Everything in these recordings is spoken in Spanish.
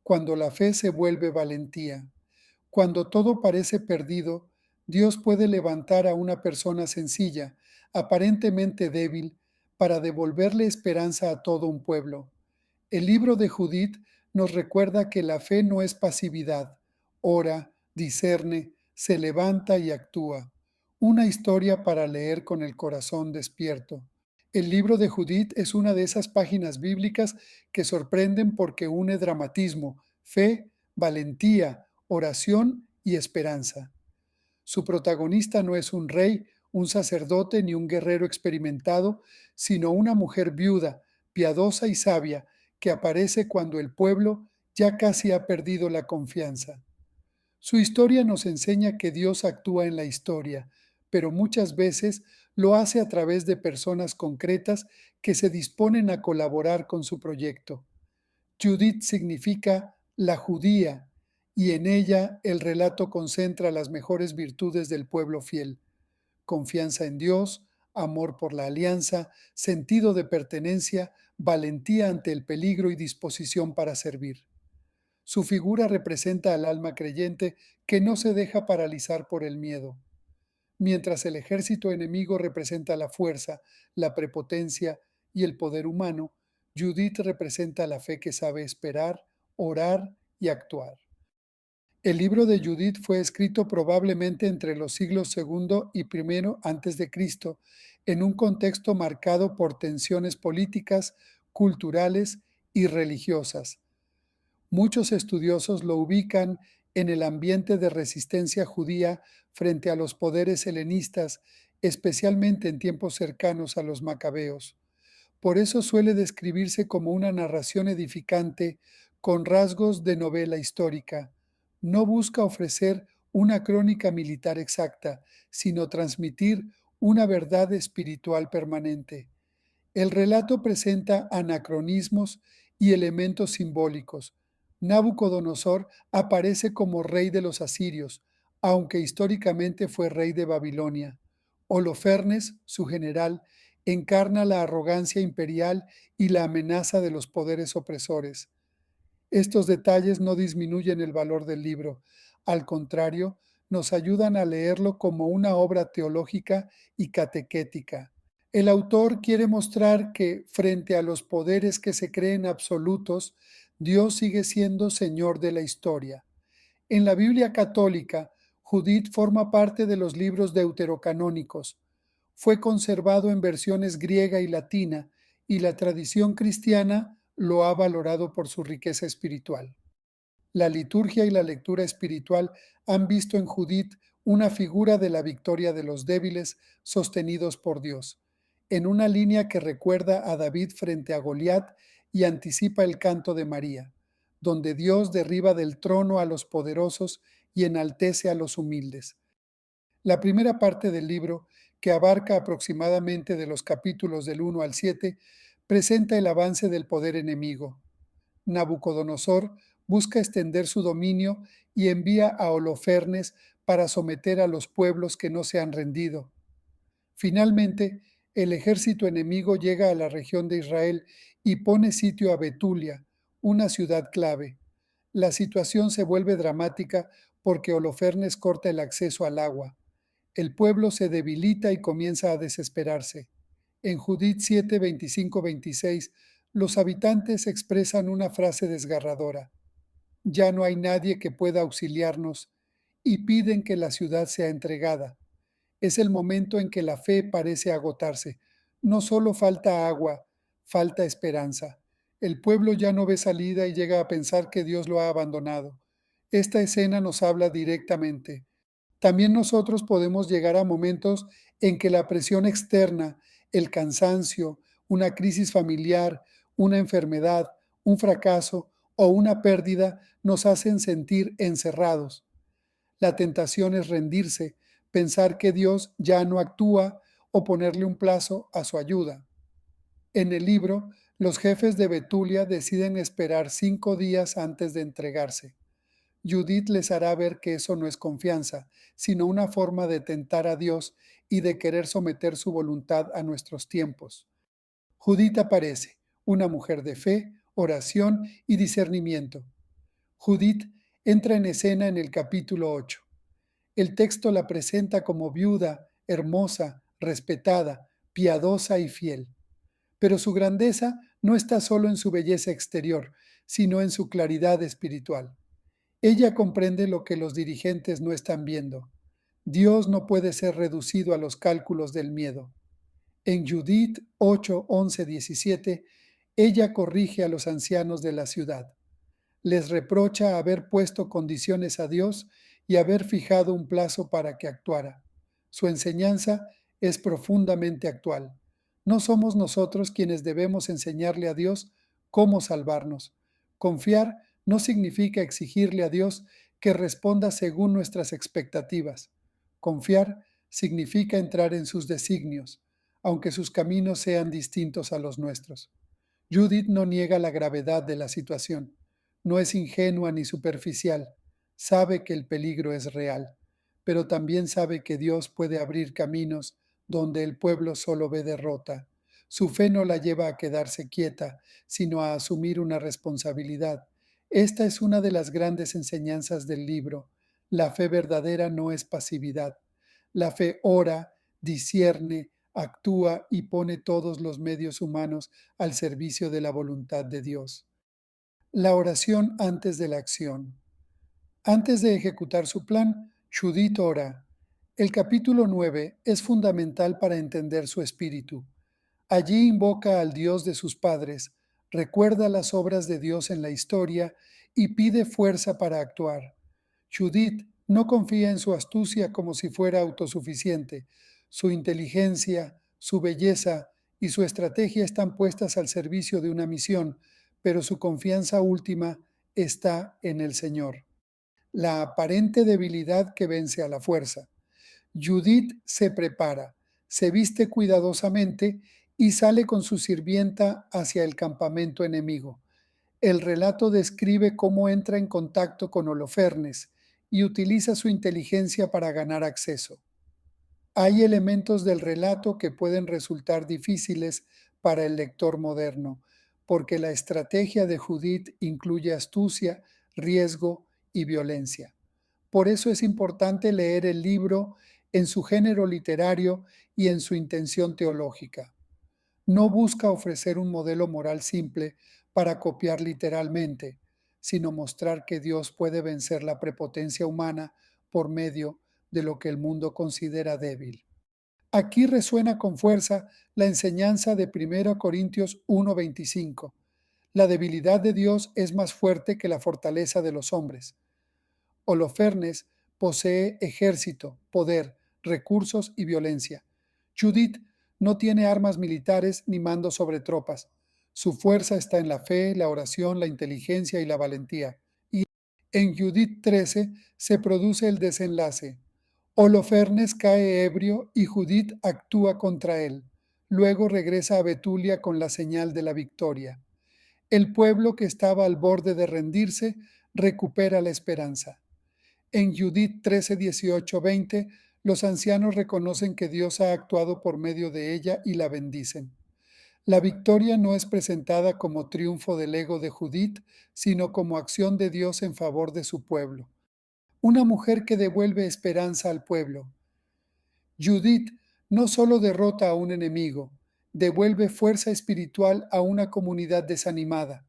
cuando la fe se vuelve valentía. Cuando todo parece perdido, Dios puede levantar a una persona sencilla, aparentemente débil, para devolverle esperanza a todo un pueblo. El libro de Judith nos recuerda que la fe no es pasividad, ora, discerne, se levanta y actúa. Una historia para leer con el corazón despierto. El libro de Judith es una de esas páginas bíblicas que sorprenden porque une dramatismo, fe, valentía, oración y esperanza. Su protagonista no es un rey, un sacerdote ni un guerrero experimentado, sino una mujer viuda, piadosa y sabia, que aparece cuando el pueblo ya casi ha perdido la confianza. Su historia nos enseña que Dios actúa en la historia, pero muchas veces lo hace a través de personas concretas que se disponen a colaborar con su proyecto. Judith significa la judía, y en ella el relato concentra las mejores virtudes del pueblo fiel: confianza en Dios, amor por la alianza, sentido de pertenencia, valentía ante el peligro y disposición para servir. Su figura representa al alma creyente que no se deja paralizar por el miedo, mientras el ejército enemigo representa la fuerza, la prepotencia y el poder humano. Judith representa la fe que sabe esperar, orar y actuar. El libro de Judith fue escrito probablemente entre los siglos segundo y primero antes de Cristo, en un contexto marcado por tensiones políticas, culturales y religiosas. Muchos estudiosos lo ubican en el ambiente de resistencia judía frente a los poderes helenistas, especialmente en tiempos cercanos a los macabeos. Por eso suele describirse como una narración edificante con rasgos de novela histórica. No busca ofrecer una crónica militar exacta, sino transmitir una verdad espiritual permanente. El relato presenta anacronismos y elementos simbólicos. Nabucodonosor aparece como rey de los asirios, aunque históricamente fue rey de Babilonia. Holofernes, su general, encarna la arrogancia imperial y la amenaza de los poderes opresores. Estos detalles no disminuyen el valor del libro, al contrario, nos ayudan a leerlo como una obra teológica y catequética. El autor quiere mostrar que, frente a los poderes que se creen absolutos, Dios sigue siendo Señor de la historia. En la Biblia católica, Judith forma parte de los libros deuterocanónicos. Fue conservado en versiones griega y latina, y la tradición cristiana lo ha valorado por su riqueza espiritual. La liturgia y la lectura espiritual han visto en Judith una figura de la victoria de los débiles sostenidos por Dios, en una línea que recuerda a David frente a Goliat y anticipa el canto de María, donde Dios derriba del trono a los poderosos y enaltece a los humildes. La primera parte del libro, que abarca aproximadamente de los capítulos del 1 al 7, presenta el avance del poder enemigo. Nabucodonosor busca extender su dominio y envía a Holofernes para someter a los pueblos que no se han rendido. Finalmente, el ejército enemigo llega a la región de Israel y pone sitio a Betulia, una ciudad clave. La situación se vuelve dramática porque Holofernes corta el acceso al agua. El pueblo se debilita y comienza a desesperarse. En Judith 7, 25-26, los habitantes expresan una frase desgarradora: ya no hay nadie que pueda auxiliarnos, y piden que la ciudad sea entregada. Es el momento en que la fe parece agotarse. No solo falta agua, falta esperanza. El pueblo ya no ve salida y llega a pensar que Dios lo ha abandonado. Esta escena nos habla directamente. También nosotros podemos llegar a momentos en que la presión externa, el cansancio, una crisis familiar, una enfermedad, un fracaso o una pérdida nos hacen sentir encerrados. La tentación es rendirse, pensar que Dios ya no actúa o ponerle un plazo a su ayuda. En el libro, los jefes de Betulia deciden esperar 5 días antes de entregarse. Judith les hará ver que eso no es confianza, sino una forma de tentar a Dios y de querer someter su voluntad a nuestros tiempos. Judith aparece, una mujer de fe, oración y discernimiento. Judith entra en escena en el capítulo 8. El texto la presenta como viuda, hermosa, respetada, piadosa y fiel. Pero su grandeza no está solo en su belleza exterior, sino en su claridad espiritual. Ella comprende lo que los dirigentes no están viendo. Dios no puede ser reducido a los cálculos del miedo. En Judith 8, 11, 17, ella corrige a los ancianos de la ciudad. Les reprocha haber puesto condiciones a Dios y haber fijado un plazo para que actuara. Su enseñanza es profundamente actual. No somos nosotros quienes debemos enseñarle a Dios cómo salvarnos. Confiar no significa exigirle a Dios que responda según nuestras expectativas. Confiar significa entrar en sus designios, aunque sus caminos sean distintos a los nuestros. Judith no niega la gravedad de la situación. No es ingenua ni superficial. Sabe que el peligro es real, pero también sabe que Dios puede abrir caminos donde el pueblo solo ve derrota. Su fe no la lleva a quedarse quieta, sino a asumir una responsabilidad. Esta es una de las grandes enseñanzas del libro. La fe verdadera no es pasividad. La fe ora, discierne, actúa y pone todos los medios humanos al servicio de la voluntad de Dios. La oración antes de la acción. Antes de ejecutar su plan, Judith ora. El capítulo 9 es fundamental para entender su espíritu. Allí invoca al Dios de sus padres, recuerda las obras de Dios en la historia y pide fuerza para actuar. Judith no confía en su astucia como si fuera autosuficiente. Su inteligencia, su belleza y su estrategia están puestas al servicio de una misión, pero su confianza última está en el Señor. La aparente debilidad que vence a la fuerza. Judith se prepara, se viste cuidadosamente y sale con su sirvienta hacia el campamento enemigo. El relato describe cómo entra en contacto con Holofernes y utiliza su inteligencia para ganar acceso. Hay elementos del relato que pueden resultar difíciles para el lector moderno, porque la estrategia de Judith incluye astucia, riesgo y violencia. Por eso es importante leer el libro en su género literario y en su intención teológica. No busca ofrecer un modelo moral simple para copiar literalmente, sino mostrar que Dios puede vencer la prepotencia humana por medio de lo que el mundo considera débil. Aquí resuena con fuerza la enseñanza de 1 Corintios 1:25. La debilidad de Dios es más fuerte que la fortaleza de los hombres. Holofernes posee ejército, poder, recursos y violencia. Judith no tiene armas militares ni mando sobre tropas. Su fuerza está en la fe, la oración, la inteligencia y la valentía. Y en Judith 13 se produce el desenlace. Holofernes cae ebrio y Judith actúa contra él. Luego regresa a Betulia con la señal de la victoria. El pueblo que estaba al borde de rendirse recupera la esperanza. En Judith 13, 18, 20, los ancianos reconocen que Dios ha actuado por medio de ella y la bendicen. La victoria no es presentada como triunfo del ego de Judith, sino como acción de Dios en favor de su pueblo. Una mujer que devuelve esperanza al pueblo. Judith no solo derrota a un enemigo, devuelve fuerza espiritual a una comunidad desanimada.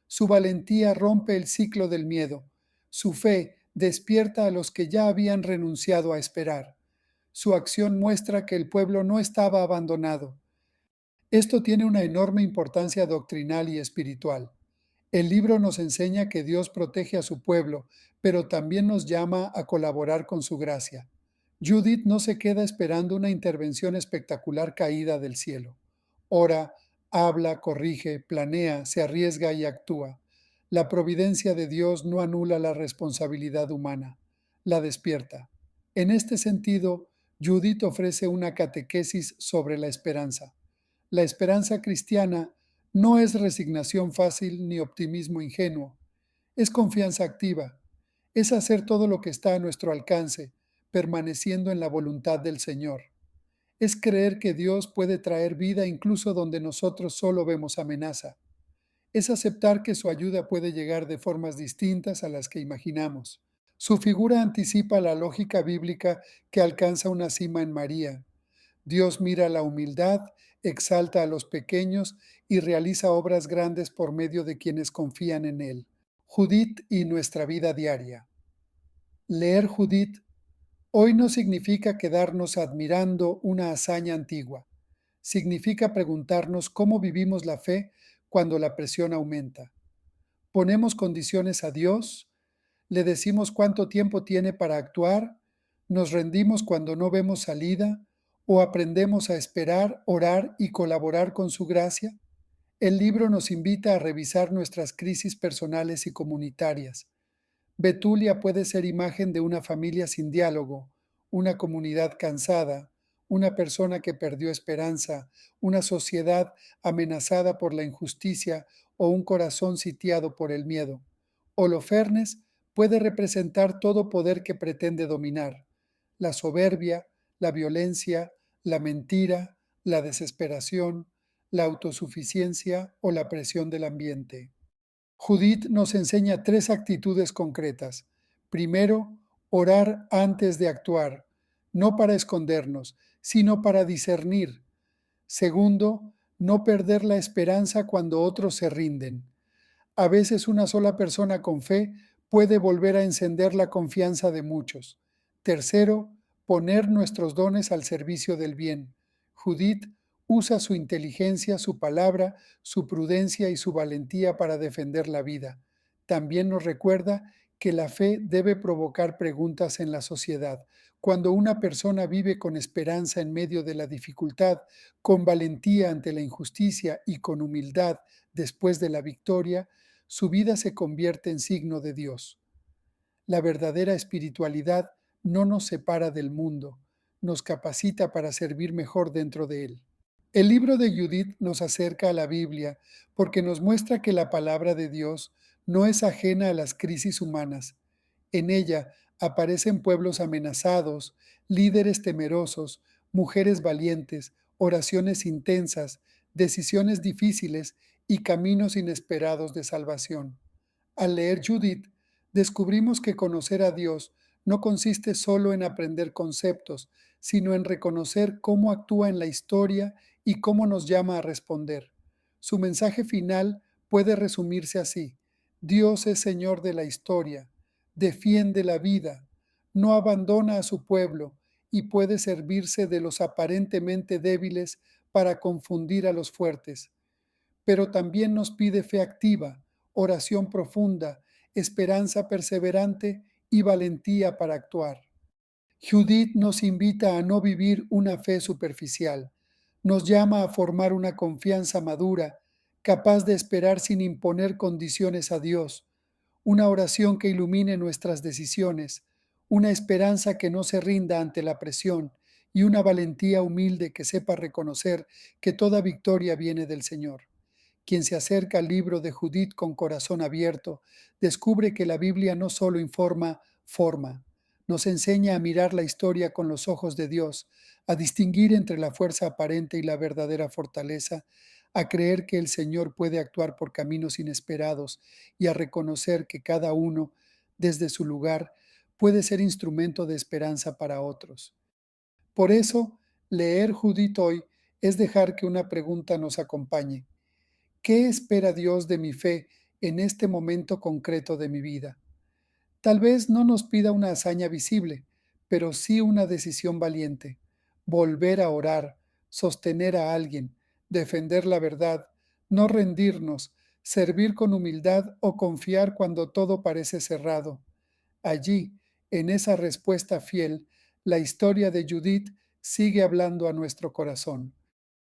Su valentía rompe el ciclo del miedo. Su fe despierta a los que ya habían renunciado a esperar. Su acción muestra que el pueblo no estaba abandonado. Esto tiene una enorme importancia doctrinal y espiritual. El libro nos enseña que Dios protege a su pueblo, pero también nos llama a colaborar con su gracia. Judith no se queda esperando una intervención espectacular caída del cielo. Ora, habla, corrige, planea, se arriesga y actúa. La providencia de Dios no anula la responsabilidad humana, la despierta. En este sentido, Judith ofrece una catequesis sobre la esperanza. La esperanza cristiana no es resignación fácil ni optimismo ingenuo, es confianza activa, es hacer todo lo que está a nuestro alcance, permaneciendo en la voluntad del Señor. Es creer que Dios puede traer vida incluso donde nosotros solo vemos amenaza. es aceptar que su ayuda puede llegar de formas distintas a las que imaginamos. Su figura anticipa la lógica bíblica que alcanza una cima en María. Dios mira la humildad, exalta a los pequeños y realiza obras grandes por medio de quienes confían en Él. Judith y nuestra vida diaria. Leer Judith hoy no significa quedarnos admirando una hazaña antigua. Significa preguntarnos cómo vivimos la fe cuando la presión aumenta. ¿Ponemos condiciones a Dios? ¿Le decimos cuánto tiempo tiene para actuar? ¿Nos rendimos cuando no vemos salida? ¿O aprendemos a esperar, orar y colaborar con su gracia? El libro nos invita a revisar nuestras crisis personales y comunitarias. Betulia puede ser imagen de una familia sin diálogo, una comunidad cansada, una persona que perdió esperanza, una sociedad amenazada por la injusticia o un corazón sitiado por el miedo. Holofernes puede representar todo poder que pretende dominar: la soberbia, la violencia, la mentira, la desesperación, la autosuficiencia o la presión del ambiente. Judith nos enseña tres actitudes concretas. Primero, orar antes de actuar, no para escondernos, sino para discernir. Segundo, no perder la esperanza cuando otros se rinden. A veces una sola persona con fe puede volver a encender la confianza de muchos. Tercero, poner nuestros dones al servicio del bien. Judith usa su inteligencia, su palabra, su prudencia y su valentía para defender la vida. También nos recuerda que la fe debe provocar preguntas en la sociedad. Cuando una persona vive con esperanza en medio de la dificultad, con valentía ante la injusticia y con humildad después de la victoria, su vida se convierte en signo de Dios. La verdadera espiritualidad no nos separa del mundo, nos capacita para servir mejor dentro de él. El libro de Judith nos acerca a la Biblia porque nos muestra que la palabra de Dios no es ajena a las crisis humanas. En ella aparecen pueblos amenazados, líderes temerosos, mujeres valientes, oraciones intensas, decisiones difíciles y caminos inesperados de salvación. Al leer Judith, descubrimos que conocer a Dios no consiste solo en aprender conceptos, sino en reconocer cómo actúa en la historia y cómo nos llama a responder. Su mensaje final puede resumirse así: Dios es Señor de la historia, defiende la vida, no abandona a su pueblo y puede servirse de los aparentemente débiles para confundir a los fuertes. Pero también nos pide fe activa, oración profunda, esperanza perseverante y valentía para actuar. Judith nos invita a no vivir una fe superficial, nos llama a formar una confianza madura, capaz de esperar sin imponer condiciones a Dios, una oración que ilumine nuestras decisiones, una esperanza que no se rinda ante la presión y una valentía humilde que sepa reconocer que toda victoria viene del Señor. Quien se acerca al libro de Judith con corazón abierto, descubre que la Biblia no solo informa, forma. Nos enseña a mirar la historia con los ojos de Dios, a distinguir entre la fuerza aparente y la verdadera fortaleza, a creer que el Señor puede actuar por caminos inesperados y a reconocer que cada uno, desde su lugar, puede ser instrumento de esperanza para otros. Por eso, leer Judith hoy es dejar que una pregunta nos acompañe: ¿qué espera Dios de mi fe en este momento concreto de mi vida? Tal vez no nos pida una hazaña visible, pero sí una decisión valiente: volver a orar, sostener a alguien, defender la verdad, no rendirnos, servir con humildad o confiar cuando todo parece cerrado. Allí, en esa respuesta fiel, la historia de Judith sigue hablando a nuestro corazón.